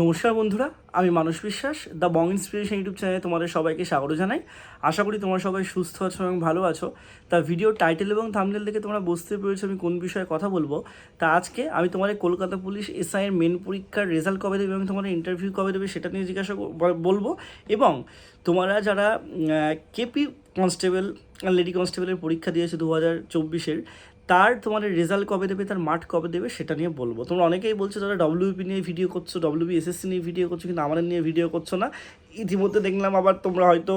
নমস্কার বন্ধুরা, আমি মানস বিশ্বাস দ্য বং ইন্সপিরেশন ইউটিউব চ্যানেলে তোমাদের সবাইকে স্বাগত জানাই। আশা করি তোমরা সবাই সুস্থ আছো এবং ভালো আছো। তা ভিডিও টাইটেল এবং থাম্বনেল দেখে তোমরা বুঝতে পেরেছো আমি কোন বিষয়ে কথা বলবো। তা আজকে আমি তোমাদের কলকাতা পুলিশ এসআই এর মেন পরীক্ষার রেজাল্ট কবে দেবে এবং তোমাদের ইন্টারভিউ কবে দেবে সেটা নিয়ে বলবো। এবং তোমরা যারা কেপি কনস্টেবল লেডি কনস্টেবলের পরীক্ষা দিয়েছে 2024-এর, তার তোমাদের রেজাল্ট কবে দেবে, তার মাঠ কবে দেবে সেটা নিয়ে বলবো। তোমরা অনেকেই বলছো যারা ডব্লিউপি নিয়ে ভিডিও করছো, ডব্লিউবি এসএসসি নিয়ে ভিডিও করছো, কিন্তু আমাদের নিয়ে ভিডিও করছো না। ইতিমধ্যে দেখলাম আবার তোমরা হয়তো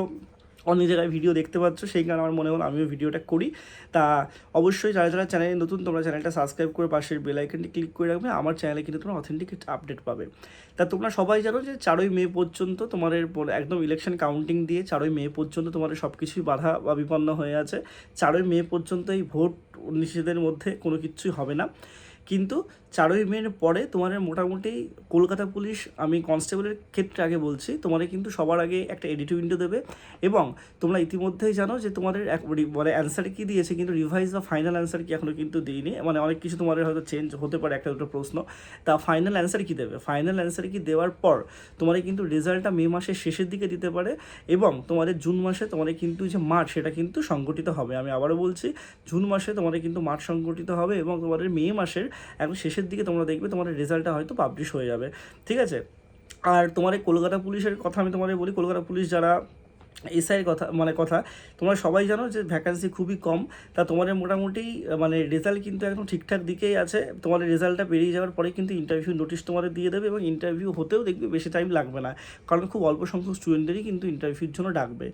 অন্য জায়গায় ভিডিও দেখতে পাচ্ছ, সেই কারণে আমার মনে হলো আমিও ভিডিওটা করি। তা অবশ্যই যারা যারা চ্যানেলে নতুন, তোমরা চ্যানেলটা সাবস্ক্রাইব করে পাশের বেল আইকনটি ক্লিক করে রাখবে। আমার চ্যানেলে কিন্তু তোমরা অথেন্টিক আপডেট পাবে। তা তোমরা সবাই জানো যে 4ই মে পর্যন্ত তোমাদের একদম ইলেকশন কাউন্টিং দিয়ে 4ই মে পর্যন্ত তোমাদের সব কিছুই বাধা বা বিপন্ন হয়ে আছে। 4ই মে পর্যন্ত এই ভোট নিষেধের মধ্যে কোনো কিছুই হবে না। কিন্তু 4ই মের পরে তোমাদের মোটামুটি কলকাতা পুলিশ, আমি কনস্টেবলের ক্ষেত্রে আগে বলছি, তোমাদের কিন্তু সবার আগে একটা এডিট উইন্ডো দেবে। এবং তোমরা ইতিমধ্যেই জানো যে তোমাদের মানে অ্যান্সার কী দিয়েছে, কিন্তু রিভাইজ বা ফাইনাল অ্যান্সার কি এখনও কিন্তু দিইনি। মানে অনেক কিছু তোমাদের হয়তো চেঞ্জ হতে পারে, একটা দুটো প্রশ্ন। তা ফাইনাল অ্যান্সার কী দেবে, ফাইনাল অ্যান্সার কি দেওয়ার পর তোমাদের কিন্তু রেজাল্টটা মে মাসের শেষের দিকে দিতে পারে। এবং তোমাদের জুন মাসে তোমাদের কিন্তু যে মাঠ সেটা কিন্তু সংগঠিত হবে। আমি আবারও বলছি, জুন মাসে তোমাদের কিন্তু মাঠ সংগঠিত হবে এবং তোমাদের মে মাসের একদম শেষের দিকে তোমরা দেখবে তোমাদের রেজাল্টটা হয়তো পাবলিশ হয়ে যাবে। ঠিক আছে। আর তোমাদের কলকাতা পুলিশের কথা আমি তোমাদের বলি, কলকাতা পুলিশ যারা এসআইয়ের কথা তোমরা সবাই জানো যে ভ্যাকান্সি খুবই কম। তা তোমাদের মোটামুটি মানে রেজাল্ট কিন্তু একদম ঠিকঠাক দিকেই আছে। তোমাদের রেজাল্টটা বেরিয়ে যাওয়ার পরে কিন্তু ইন্টারভিউ নোটিশ তোমাদের দিয়ে দেবে এবং ইন্টারভিউ হতেও দেখবে বেশি টাইম লাগবে না, কারণ খুব অল্প সংখ্যক স্টুডেন্টদেরই কিন্তু ইন্টারভিউর জন্য ডাকবে।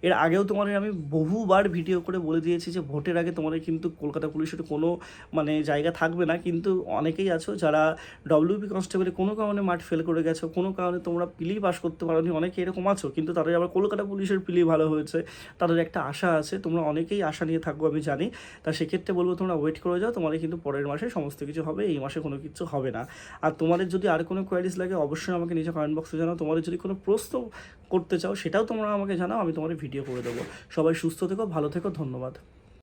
এর আগেও তোমাদের আমি বহুবার ভিডিও করে বলে দিয়েছি যে ভোটের আগে তোমাদের কিন্তু কলকাতা পুলিশের কোনো মানে জায়গা থাকবে না। কিন্তু অনেকেই আছো যারা ডব্লিউপি কনস্টেবলে কোনো কারণে মাঠ ফেল করে গেছো, কোনো কারণে তোমরা পিলি পাস করতে পারোনি, অনেকে এরকম আছো। কিন্তু তাদের আবার কলকাতা পুলিশের পিলি ভালো হয়েছে, তাদের একটা আশা আছে। তোমরা অনেকেই আশা নিয়ে থাকবো আমি জানি। তা সেক্ষেত্রে বলবো তোমরা ওয়েট করে যাও, তোমাদের কিন্তু পরের মাসে সমস্ত কিছু হবে, এই মাসে কোনো কিছু হবে না। আর তোমাদের যদি আর কোনো কোয়ারিজ লাগে অবশ্যই আমাকে নিচে কমেন্ট বক্সে জানাও। তোমাদের যদি কোনো প্রশ্ন করতে চাও সেটাও তোমরা আমাকে জানাও, আমি তোমাদের ভিডিও করে দেবো। সবাই সুস্থ থেকো, ভালো থেকো, ধন্যবাদ।